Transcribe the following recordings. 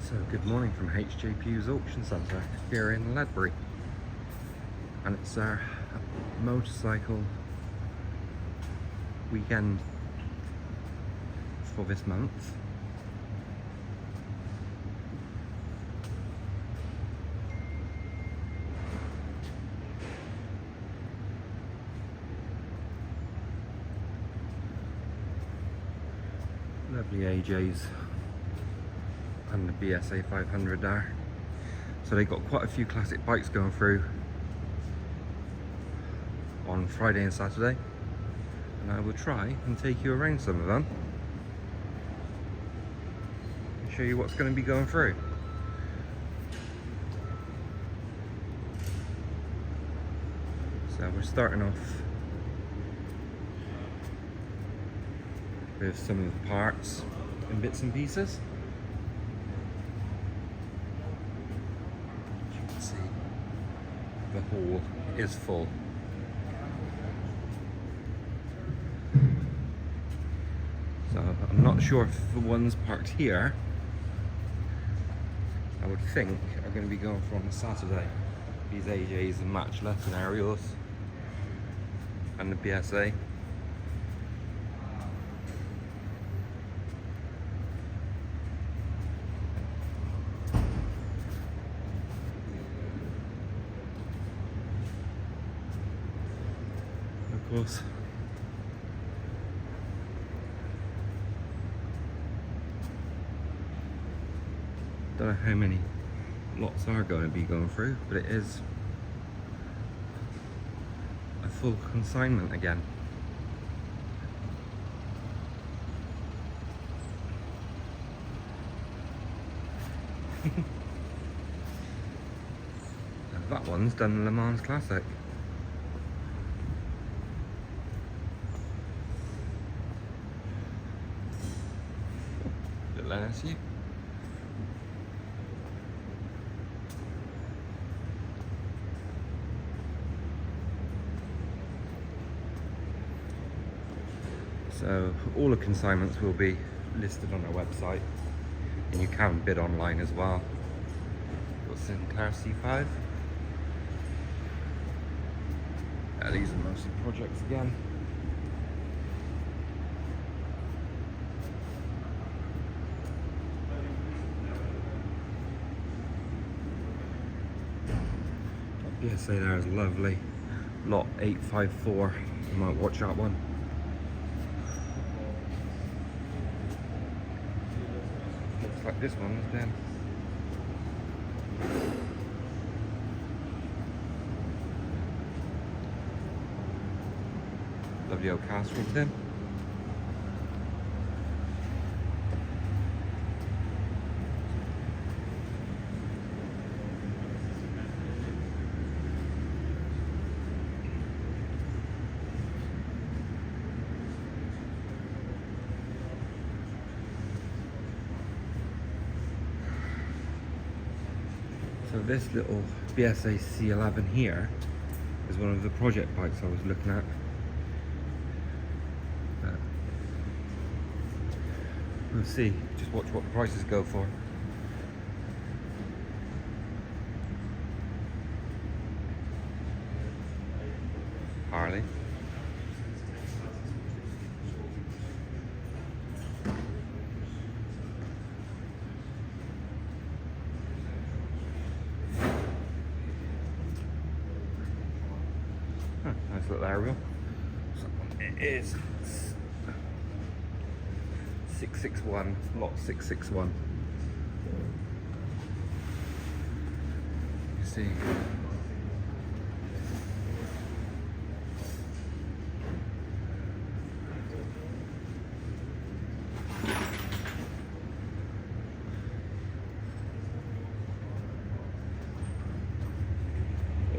So good morning from HJP's Auction Centre here in Ledbury, and it's our motorcycle weekend for this month. Lovely AJs and the BSA 500 there. So they got quite a few classic bikes going through on Friday and Saturday, and I will try and take you around some of them and show you what's going to be going through. So we're starting off with some of the parts and bits and pieces. As you can see, the hall is full. So I'm not sure if the ones parked here, I would think, are going to be going for on Saturday. These AJs and matchless and aerials and the BSA. Of course, don't know how many lots are going to be going through, but it is a full consignment again. That one's done the Le Mans Classic. Little NSU. So all the consignments will be listed on our website, and you can bid online as well. Got Sinclair C5. These are mostly projects again. That BSA there is lovely. Lot 854. You might watch that one. Looks like this one was then. Lovely old cast from Tim. So this little BSA C11 here is one of the project bikes I was looking at. We'll see, just watch what the prices go for. Harley. Nice little aerial. So it is 661, lot 661. You see.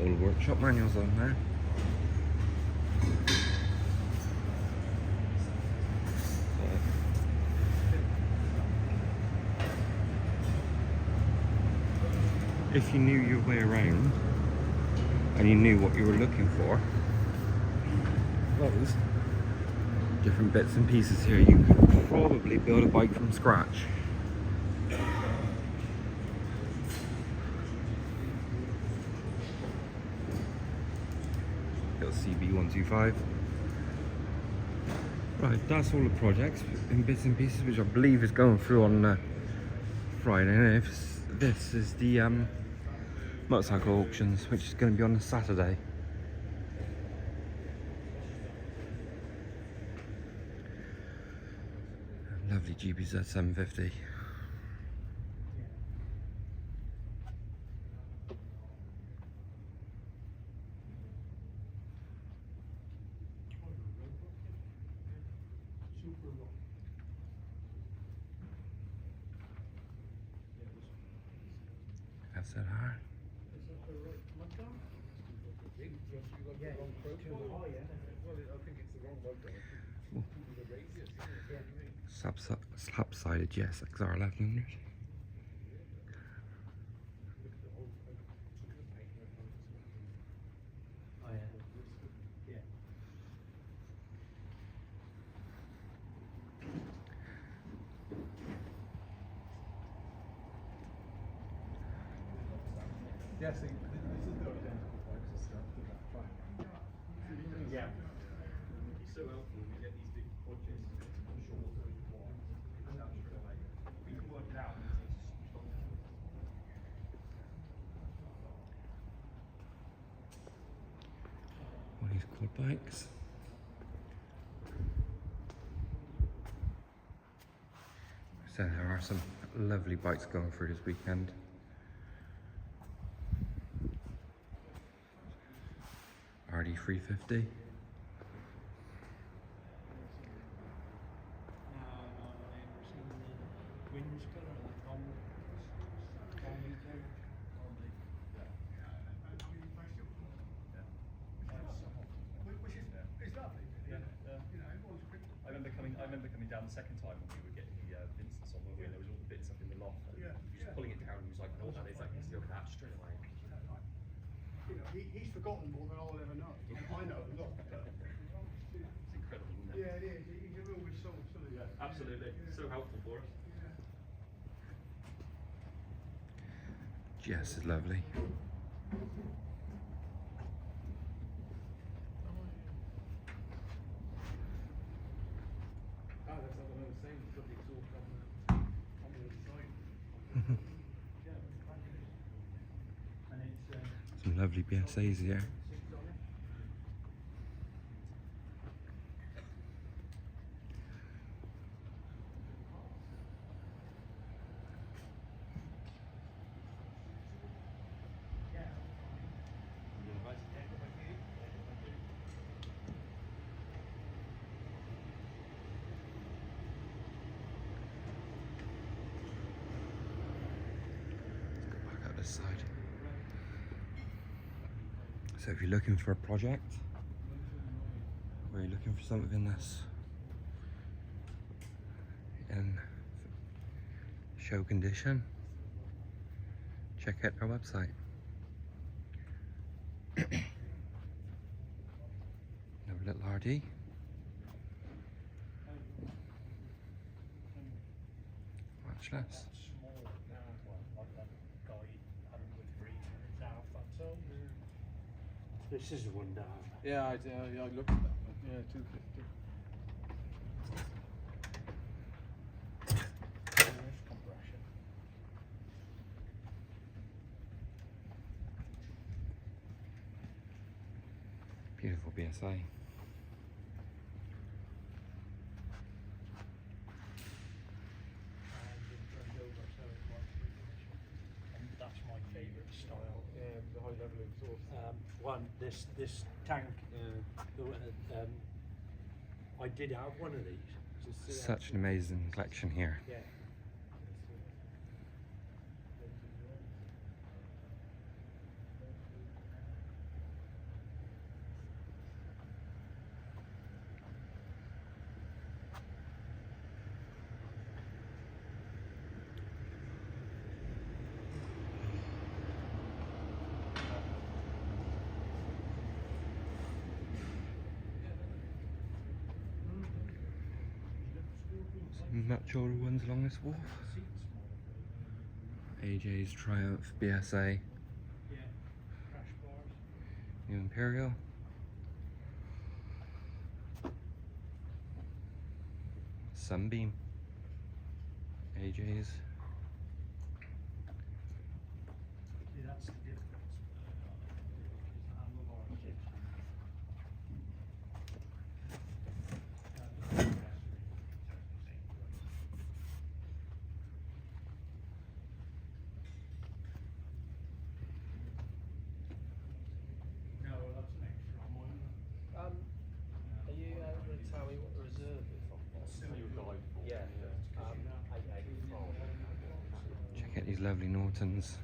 All workshop manuals on there. If you knew your way around and you knew what you were looking for, those different bits and pieces here, you could probably build a bike from scratch. little CB125. Right, that's all the projects in bits and pieces, which I believe is going through on Friday. And this is the motorcycle auctions, which is going to be on a Saturday. Lovely GBZ 750. SLR. Slap-sided, yes, XR 1100. Yeah, see, this is the identical bikes and stuff to that track. Yeah. It's so helpful when we get these big projects. I'm sure we'll do it once. And that's straight away. We can work it out and it takes us All these quad bikes. So there are some lovely bikes going through this weekend. RD 350. I remember coming down the second time when we were getting the Vincent's on, and there was all the bits up in the loft. And he was pulling it down, and he was like, "Oh, that is like he's over that straight away." You know, he's forgotten more than I'll ever know. I know a lot. It's incredible, isn't it? Yeah, it is. He's a real resource, isn't he? Yeah, absolutely. So helpful for us. Jess is lovely. Some lovely BSAs here. Let's go back out this side. So if you're looking for a project, or you're looking for something that's in show condition, check out our website. Another little RD. Much less. This is the one down. Yeah, I looked at that one. Yeah, 250. Compression. Beautiful BSA. That's my favourite style. Yeah, the high level exhaust. This tank. I did have one of these. Such an amazing collection here. Yeah. Some much older ones along this wharf. AJ's Triumph BSA. Yeah. Crash bars. New Imperial. Sunbeam AJs. See, that's the difference. No, that's an extra on mine. Are you able to tell me what the reserve is on that? Yeah. 884. Check out these lovely Nortons.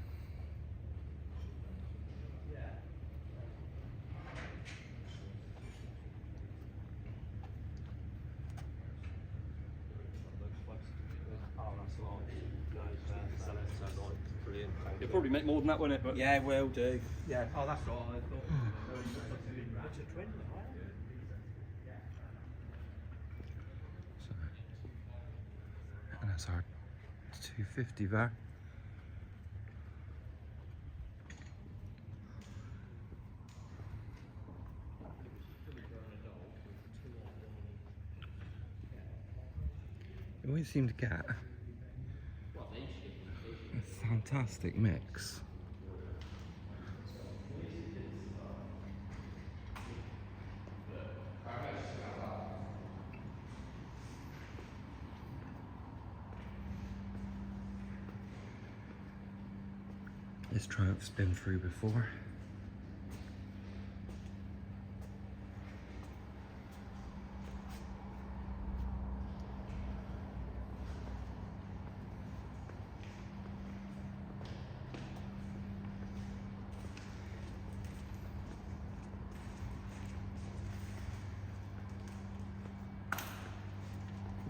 Oh, that's right. Brilliant. You'll probably make more than that, won't it? But Yeah, will do. Yeah. Oh, that's right. I thought. It's a twin, right? So, and that's our 250 there. You always seem to get a fantastic mix. This Triumph's been through before.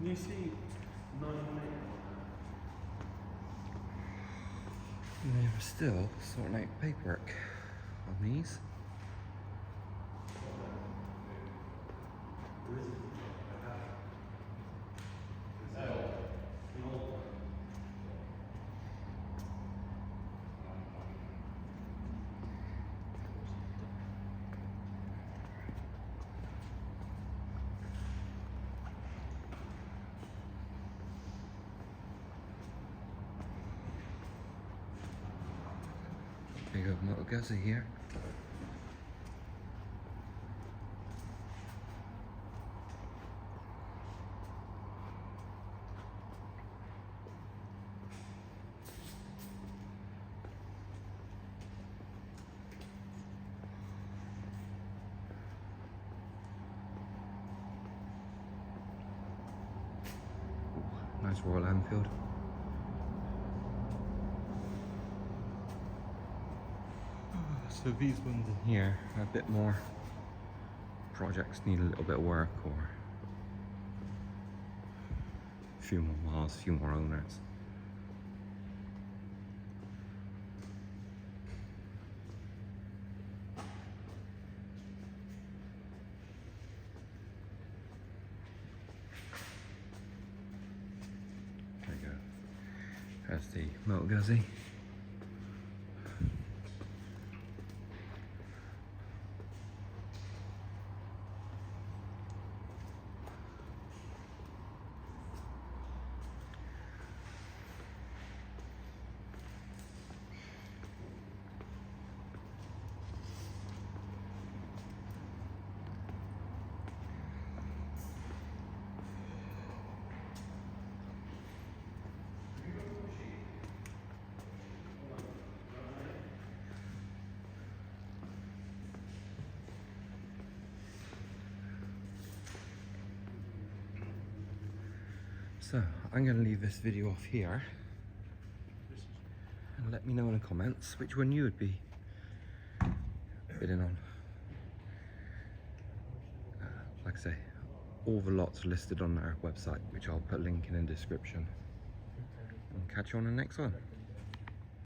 can you see 918? And they were still sorting out paperwork on these. Big old Moto Guzzi here. Nice Royal Enfield. So these ones in here are a bit more projects, need a little bit of work, or a few more miles, a few more owners. There you go. That's the Moto Guzzi. So I'm going to leave this video off here, and let me know in the comments which one you would be bidding on. Like I say, all the lots are listed on our website, which I'll put a link in the description. And catch you on the next one.